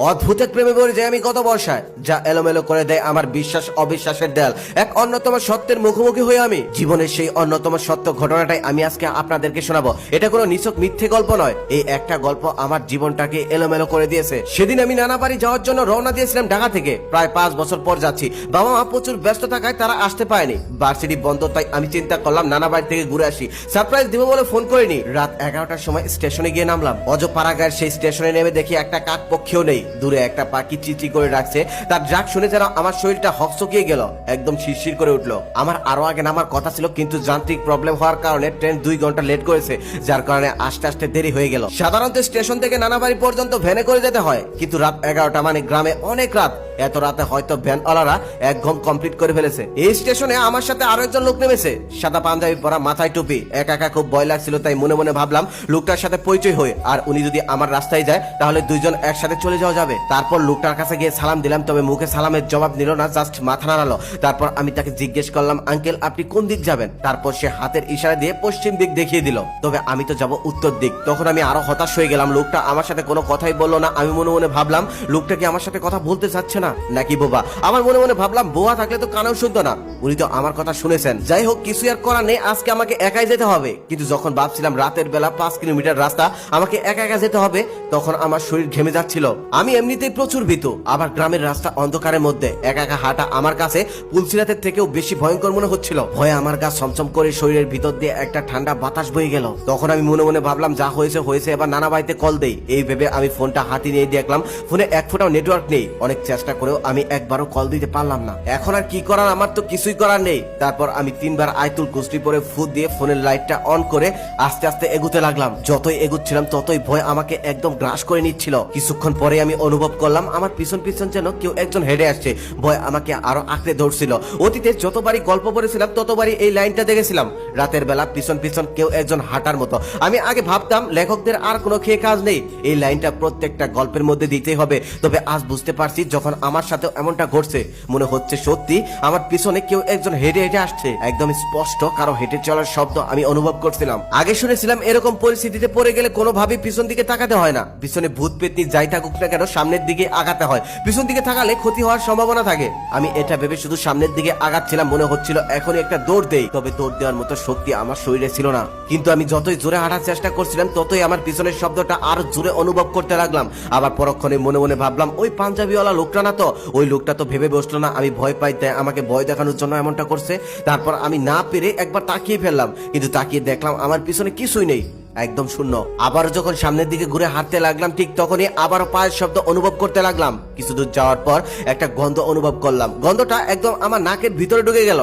অদ্ভুত এক প্রেমে পড়ে যাই আমি গত বর্ষায়, যা এলোমেলো করে দেয় আমার বিশ্বাস অবিশ্বাসের দেয়াল। এক অন্যতম সত্যের মুখোমুখি হয়ে আমি জীবনের সেই অন্যতম সত্য ঘটনাটাই আমি আজকে আপনাদেরকে শোনাবো। এটা কোনো নিছক মিথ্যে গল্প নয়, এই একটা গল্প আমার জীবনটাকে এলোমেলো করে দিয়েছে। সেদিন আমি নানা বাড়ি যাওয়ার জন্য রওনা দিয়েছিলাম ঢাকা থেকে। প্রায় 5 বছর পর যাচ্ছি। বাবা মা প্রচুর ব্যস্ত থাকায় তারা আসতে পারেনি। ভার্সিটি বন্ধ, তাই আমি চিন্তা করলাম নানা বাড়ি থেকে ঘুরে আসি। সারপ্রাইজ দিব বলে ফোন করিনি। রাত 11টার সময় স্টেশনে গিয়ে নামলাম। অজপাড়াগাঁয়ের সেই স্টেশনে নেমে দেখি একটা কাক পক্ষীও নেই। দূরে একটা পাখি চিচি করে ডাকছে। তার ডাক শুনে যেন আমার শরীরটা হকচকিয়ে গেল, একদম শিরশির করে উঠলো। আমার আরো আগে নামার কথা ছিল, কিন্তু যান্ত্রিক প্রবলেম হওয়ার কারণে ট্রেন 2 ঘন্টা লেট করেছে, যার কারণে আস্তে আস্তে দেরি হয়ে গেল। সাধারণত স্টেশন থেকে নানাবাড়ি পর্যন্ত ভ্যানে করে যেতে হয়, কিন্তু রাত 11টা মানে গ্রামে অনেক রাত। এত রাতে হয়তো ভ্যানওয়ালারা 1 ঘন্টা কমপ্লিট করে ফেলেছে। এই স্টেশনে আমার সাথে আরো একজন লোক নেমেছে, সাদা পাঞ্জাবি পরা, মাথায় টুপি। একা একা খুব ভয় লাগছিল, তাই মনে মনে ভাবলাম লোকটার সাথে পরিচয় হই, আর উনি যদি আমার রাস্তায় যায় তাহলে দুইজন একসাথে চলে যাওয়া যাবে। তারপর লোকটার কাছে গিয়ে সালাম দিলাম, তবে মুখে সালামের জবাব নিল না, জাস্ট মাথা নাড়ালো। তারপর আমি তাকে জিজ্ঞেস করলাম, আঙ্কেল আপনি কোন দিক যাবেন? তারপর সে হাতের ইশারা দিয়ে পশ্চিম দিক দেখিয়ে দিল, তবে আমি তো যাব উত্তর দিক। তখন আমি আরো হতাশ হয়ে গেলাম। লোকটা আমার সাথে কোনো কথাই বললো না। আমি মনে মনে ভাবলাম লোকটা কি আমার সাথে কথা বলতে চাচ্ছে না নাকি বোবা। আমার মনে মনে ভাবলাম বোবা থাকলে তো কানেও শুনতো না, উনি তো আমার কথা শুনেছেন। যাই হোক, কিছু আর করার নেই, আজকে আমাকে একাই যেতে হবে। কিন্তু যখন ভাবছিলাম রাতের বেলা 5 কিলোমিটার রাস্তা আমাকে একা একা যেতে হবে, তখন আমার শরীর ঘেমে যাচ্ছিল। আমি এমনিতেই প্রচুর ভীতু, আবার গ্রামের রাস্তা অন্ধকারের মধ্যে একা একা হাঁটা আমার কাছে পুলসিরাতের থেকেও বেশি ভয়ঙ্কর মনে হচ্ছিল। ভয়ে আমার গা ছমছম করে শরীরের ভিতর দিয়ে একটা ঠান্ডা বাতাস বয়ে গেল। তখন আমি মনে মনে ভাবলাম যা হয়েছে হয়েছে, এবার নানা বাড়িতে কল দেই। এই ভেবে আমি ফোনটা হাতে নিয়ে দেখলাম ফোনে 1 ফোঁটাও নেটওয়ার্ক নেই। অনেক চেষ্টা করেও আমি একবারও কল দিতে পারলাম না। এখন আর কি করার, আমার তো কিছুই করার নেই। তারপর আমি 3 বার আয়াতুল কুরসি পরে ফু দিয়ে ফোনের লাইটটা অন করে আস্তে আস্তে এগুতে লাগলাম। যতই এগুচ্ছিলাম ততই ভয় আমাকে একদম গ্রাস করে নিচ্ছিল। কিছুক্ষণ পরে আমি অনুভব করলাম আমার পিছন পিছন যেন কেউ একজন হেঁটে আসছে। ভয় আমাকে আরো আঁকড়ে ধরছিল। অতীতে যতবারই গল্প পড়েছিলাম ততবারই এই লাইনটা দেখেছিলাম, রাতের বেলা পিছন পিছন কেউ একজন হাঁটার মতো। আমি আগে ভাবতাম লেখকদের আর কোনো খেয়ে কাজ নেই, এই লাইনটা প্রত্যেকটা গল্পের মধ্যে দিতেই হবে। তবে আজ বুঝতে পারছি যখন আমার সাথে এমনটা ঘটছে, মনে হচ্ছে সত্যি আমার পিছনে কেউ একজন হেঁটে হেঁটে আসছে। একদম স্পষ্ট কারো হেঁটে চলার শব্দ আমি অনুভব করছিলাম। আগে শুনেছিলাম এরকম পরিস্থিতিতে পড়ে গেলে কোনোভাবেই পিছন দিকে তাকাতে হয় না, পিছনে ভূত পেতনি যাই থাকুক না কেন সামনের দিকে আগাতে হয়। পিছন দিকে তাকালে ক্ষতি হওয়ার সম্ভাবনা থাকে। আমি এটা ভেবে শুধু সামনের দিকে আগাচ্ছিলাম। মনে হচ্ছিল এখনই একটা দৌড় দেই, তবে দৌড় দেওয়ার মতো শক্তি আমার শরীরে ছিল না। কিন্তু আমি যতই জোরে হাঁটার চেষ্টা করছিলাম ততই আমার পিছনের শব্দটা আরো জোরে অনুভব করতে লাগলাম। আবার পরক্ষণে মনে মনে ভাবলাম ওই পাঞ্জাবিওয়ালা লোকটা না তো, ওই লোকটা তো ভেবে বসলো না আমি ভয় পাই, তাই আমাকে ভয় দেখানোর জন্য এমনটা করছে। তারপর আমি না পেরে একবার তাকিয়ে ফেললাম, কিন্তু তাকিয়ে দেখলাম আমার পিছনে কিছুই নেই, একদম শূন্য। আবার যখন সামনের দিকে ঘুরে হাঁটতে লাগলাম, ঠিক তখনই আবারও পায়ের শব্দ অনুভব করতে লাগলাম। কিছু দূর যাওয়ার পর একটা গন্ধ অনুভব করলাম, গন্ধটা একদম আমার নাকের ভিতরে ঢুকে গেল।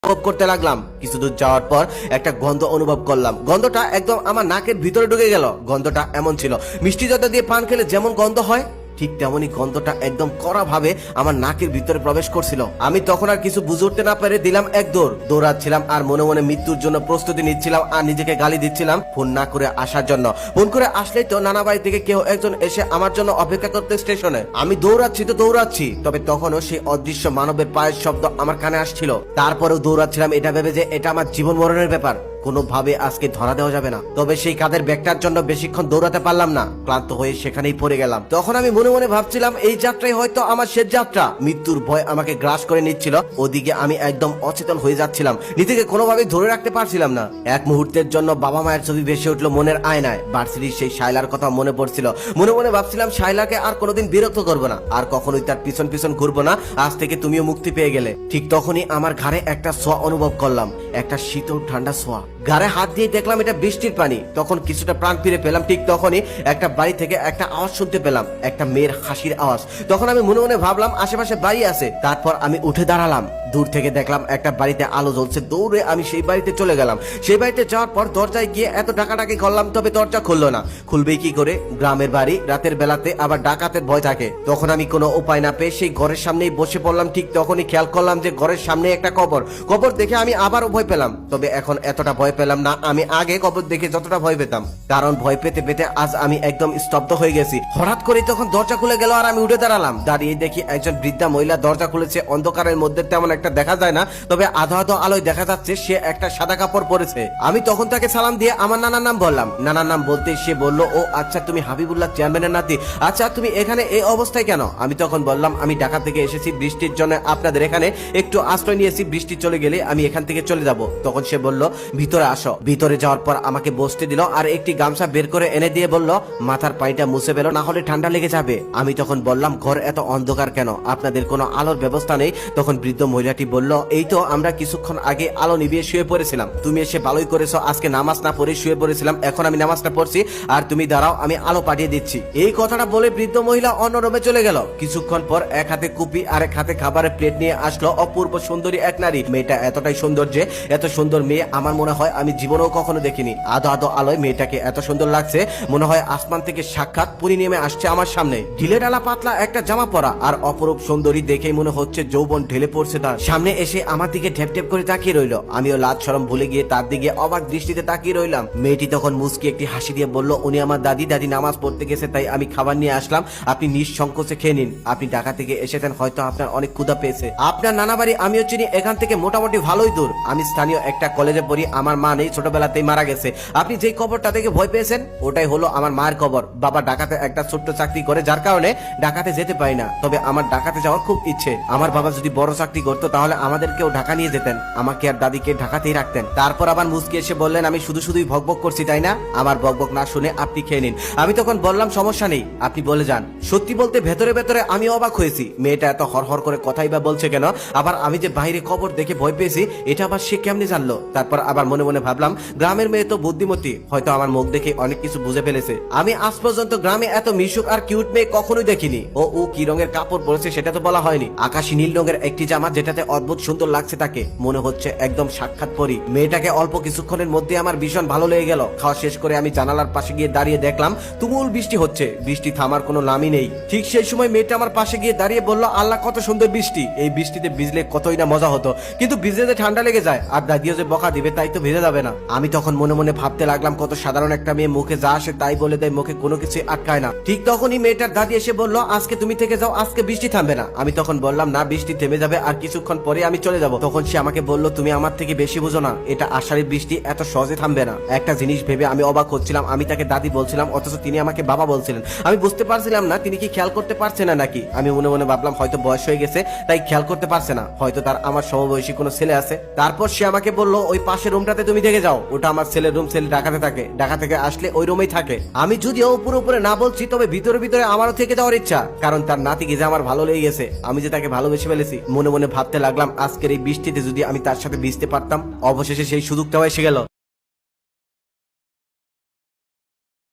অনুভব করতে লাগলাম, কিছু দূর যাওয়ার পর একটা গন্ধ অনুভব করলাম, গন্ধটা একদম আমার নাকের ভিতরে ঢুকে গেল। গন্ধটা এমন ছিল মিষ্টি জর্দা দিয়ে পান খেলে যেমন গন্ধ হয়, ঠিক তেমনই গন্ধটা একদম কড়া ভাবে আমার নাকের ভিতরে প্রবেশ করছিল। আমি তখন আর কিছু বুঝে উঠতে না পেরে দিলাম এক দৌড়। দৌড়াচ্ছিলাম আর মনে মনে মৃত্যুর জন্য প্রস্তুতি নিচ্ছিলাম, আর নিজেকে গালি দিচ্ছিলাম ফোন না করে আসার জন্য। ফোন করে আসলেই তো নানা বাড়ি থেকে কেউ একজন এসে আমার জন্য অপেক্ষা করতে স্টেশনে। আমি দৌড়াচ্ছি তো দৌড়াচ্ছি, তবে তখনও সেই অদৃশ্য মানবের পায়ের শব্দ আমার কানে আসছিল। তারপরেও দৌড়াচ্ছিলাম এটা ভেবে যে এটা আমার জীবন মরণের ব্যাপার, কোনোভাবে আজকে ধরা দেওয়া যাবে না। তবে সেই কাঁধের ব্যাগটার জন্য বেশিক্ষণ দৌড়াতে পারলাম না, ক্লান্ত হয়ে সেখানেই পড়ে গেলাম। তখন আমি মনে মনে ভাবছিলাম এই যাত্রাই হয়তো আমার শেষ যাত্রা। মৃত্যুর ভয় আমাকে গ্রাস করে নিচ্ছিল, ওদিকে আমি একদম অচেতন হয়ে যাচ্ছিলাম, নিজেকে কোনোভাবে ধরে রাখতে পারছিলাম না। এক মুহূর্তের জন্য বাবা মায়ের ছবি ভেসে উঠলো মনের আয়নায়। ভার্সিটির সেই শাইলার কথা মনে পড়ছিল। মনে মনে ভাবছিলাম শাইলাকে আর কোনোদিন বিরক্ত করবো না, আর কখনোই তার পিছন পিছন ঘুরবো না, আজ থেকে তুমিও মুক্তি পেয়ে গেলে। ঠিক তখনই আমার ঘাড়ে একটা ছোঁয়া অনুভব করলাম, একটা শীতল ঠান্ডা ছোঁয়া। ঘাড়ে হাত দিয়ে দেখলাম এটা বৃষ্টির পানি। তখন কিছুটা প্রাণ ফিরে পেলাম। ঠিক তখনই একটা বাড়ি থেকে একটা আওয়াজ শুনতে পেলাম, একটা মেয়ের হাসির আওয়াজ। তখন আমি মনে মনে ভাবলাম আশেপাশে বাড়ি আছে। তারপর আমি উঠে দাঁড়ালাম, দূর থেকে দেখলাম একটা বাড়িতে আলো জ্বলছে। দৌড়ে আমি সেই বাড়িতে চলে গেলাম। সেই বাড়িতে যাওয়ার পর দরজায় গিয়ে এত ডাকাডাকি করলাম, তবে দরজা খুললো না। খুলবেই কি করে, গ্রামের বাড়ি, রাতের বেলাতে আবার ডাকাতের ভয় থাকে। তখন আমি কোনো উপায় না পেয়ে সেই ঘরের সামনেই বসে পড়লাম। ঠিক তখনই খেয়াল করলাম যে ঘরের সামনে একটা কবর। কবর দেখে আমি আবারও ভয় পেলাম, তবে এখন এতটা ভয় পেলাম না আমি আগে কবর দেখে যতটা ভয় পেতাম। কারণ ভয় পেতে পেতে আজ আমি একদম স্তব্ধ হয়ে গেছি। হঠাৎ করে তখন দরজা খুলে গেল আর আমি উঠে দাঁড়ালাম। দাঁড়িয়ে দেখি একজন বৃদ্ধা মহিলা দরজা খুলেছে। অন্ধকারের মধ্যে তেমন একটা দেখা যায় না, তবে আধো আধো আলোয় দেখা যাচ্ছে সে একটা সাদা কাপড় পরেছে। আমি তখন তাকে সালাম দিয়ে আমার নানার নাম বললাম। নানার নাম বলতে সে বলল, ও আচ্ছা তুমি হাবিবুল্লাহ চেয়ারম্যানের নাতি, আচ্ছা তুমি এখানে এই অবস্থায় কেন? আমি তখন বললাম, আমি ঢাকা থেকে এসেছি, বৃষ্টির জন্য আপনাদের এখানে একটু আশ্রয় নিয়েছি, বৃষ্টি চলে গেলে আমি এখান থেকে চলে যাব। তখন সে বলল, ভিতরে আসো। ভিতরে যাওয়ার পর আমাকে বসতে দিল আর একটি গামছা বের করে এনে দিয়ে বলল, মাথার পানিটা মুছে ফেলো, না হলে ঠান্ডা লেগে যাবে। আমি তখন বললাম, ঘর এত অন্ধকার কেন? আপনাদের কোনো আলোর ব্যবস্থা নেই? তখন বৃদ্ধ মহিলাটি বলল, এই তো আমরা কিছুক্ষণ আগে আলো নিভিয়ে শুয়ে পড়েছিলাম, তুমি এসে ভালোই করেছো, আজকে নামাজ না পড়ে শুয়ে পড়েছিলাম, এখন আমি নামাজটা পড়ছি, আর তুমি দাঁড়াও আমি আলো পাঠিয়ে দিচ্ছি। এই কথাটা বলে বৃদ্ধ মহিলা অন্য রুমে চলে গেল। কিছুক্ষণ পর এক হাতে কুপি আর এক হাতে খাবারের প্লেট নিয়ে আসলো অপূর্ব সুন্দরী এক নারী। মেয়েটা এতটাই সুন্দর যে এত সুন্দর মেয়ে আমার মনে হয় আমি জীবনেও কখনো দেখিনি। আধো আধো আলোয় মেয়েটাকে এত সুন্দর লাগছে, মনে হয় আসমান থেকে সাক্ষাৎ পুরি নেমে আসছে আমার সামনে। ঢিলে ডালা পাতলা একটা জামা পরা আর অপরূপ সুন্দরী দেখেই মনে হচ্ছে যৌবন ঢেলে পড়ছে তার সামনে। এসে আমার দিকে ঢেপ ঢেপ করে তাকিয়ে রইলো। আমিও লাজ শরম ভুলে গিয়ে তার দিকে অবাক দৃষ্টিতে তাকিয়ে রইলাম। মেয়েটি তখন মুচকি একটি হাসি দিয়ে বলল, উনি আমার দাদি নামাজ পড়তে গেছে, তাই আমি খাবার নিয়ে আসলাম, আপনি নিঃসংকোচে খেয়ে নিন। আপনি ঢাকা থেকে এসেছেন, হয়তো আপনার অনেক ক্ষুধা পেয়েছে। আপনার নানা বাড়ি আমিও চিনি, এখান থেকে মোটামুটি ভালোই দূর। আমি স্থানীয় একটা কলেজে পড়ি, আমার মা নেই, ছোটবেলাতেই মারা গেছে। আপনি যেই কবরটা থেকে ভয় পেয়েছেন ওটাই হলো আমার মায়ের কবর। বাবা ঢাকাতে একটা ছোট্ট চাকরি করে, যার কারণে ঢাকাতে যেতে পারি না, তবে আমার ঢাকাতে যাওয়ার খুব ইচ্ছে। আমার বাবা যদি বড় চাকরি করতো তাহলে আমাদেরকেও ঢাকা নিয়ে যেতেন, আমাকে আর দাদিকে ঢাকাতেই রাখতেন। তারপর আবার মুচকি এসে বললেন, আমি শুধু শুধুই ভকভক করছি তাই না? আমার বকবক না শুনে আপনি খেয়ে নিন। আমি তখন বললাম, সমস্যা নেই, আপনি বলে যান। সত্যি বলতে ভেতরে ভেতরে আমি অবাক হয়েছি, মেয়েটা এত হরহর করে কথাই বা বলছে কেন? আবার আমি যে বাইরে কবর দেখে ভয় পেয়েছি এটা আবার সে কেমনে জানলো? তারপর আবার মনে মনে ভাবলাম, গ্রামের মেয়ে তো বুদ্ধিমতী, হয়তো আমার মুখ দেখে অনেক কিছু বুঝে ফেলেছে। আমি আজ পর্যন্ত গ্রামে এত মিশুক আর কিউট মেয়ে কখনোই দেখিনি। ও কি রঙের কাপড় পরেছে সেটা তো বলা হয়নি, আকাশি নীল রঙের একটি জামা যেটাতে অদ্ভুত সুন্দর লাগছে তাকে, মনে হচ্ছে একদম সাক্ষাৎ পরি। মেয়েটাকে অল্প কিছুক্ষণের মধ্যে আমার ভীষণ ভালো লেগে গেল। খাওয়া শেষ করে আমি জানালার পাশে গিয়ে দাঁড়িয়ে দেখলাম তুমুল বৃষ্টি হচ্ছে, বৃষ্টি থামার কোনো নামই নেই। ঠিক সেই সময় মেয়েটা আমার পাশে গিয়ে দাঁড়িয়ে বলল, আল্লাহ কত সুন্দর বৃষ্টি, এই বৃষ্টিতে ভিজলে কতই না মজা হতো, কিন্তু ভিজলে যে ঠান্ডা লেগে যায়, আর দাদিও যে বকা দিবে তাই তো ভিজে যাবে না। আমি তখন মনে মনে ভাবতে লাগলাম, কত সাধারণ একটা মেয়ে, মুখে যা আসে তাই বলে দেয়, মুখে কোনো কিছু আটকায় না। ঠিক তখনই মেয়েটার দাদি এসে বলল, আজকে তুমি থেকে যাও, আজকে বৃষ্টি থামবে না। আমি তখন বললাম, না বৃষ্টি থেমে যাবে, আর কিছুক্ষণ পরে আমি চলে যাব। তখন সে আমাকে বলল, তুমি আমার থেকে বেশি বুঝো না, এটা আষাঢ়ের বৃষ্টি, এত সহজে থামবে না। একটা জিনিস ভেবে আমি অবাক হচ্ছিলাম, আমি তাকে দাদি বলছিলাম অথচ তিনি আমাকে বাবা বলছিলেন। আমি বুঝতে পারছিলাম না তিনি কি খেয়াল করতে পারছে না নাকি। আমি মনে মনে ভাবলাম হয়তো বয়স হয়ে গেছে তাই খেয়াল করতে পারছে না, হয়তো তার আমার সমবয়সী কোনো ছেলে আছে। তারপর সে আমাকে বলল, ওই পাশের রুমটাতে তুমি দেখে যাও, ওটা আমার ছেলের রুম, ছেলে ঢাকাতে থাকে, ঢাকা থেকে আসলে ওই রুমেই থাকে। আমি যদিও উপরে উপরে না বলছি, তবে ভিতরে ভিতরে আমারও থেকে যাওয়ার ইচ্ছা, কারণ তার নাতিকে যে আমার ভালো লেগে গেছে, আমি যে তাকে ভালোবেসে ফেলেছি। মনে মনে ভাবতে লাগলাম, আজকের এই বৃষ্টিতে যদি আমি তার সাথে ভিজতে পারতাম। অবশেষে সেই সুযোগটাও এসে গেল।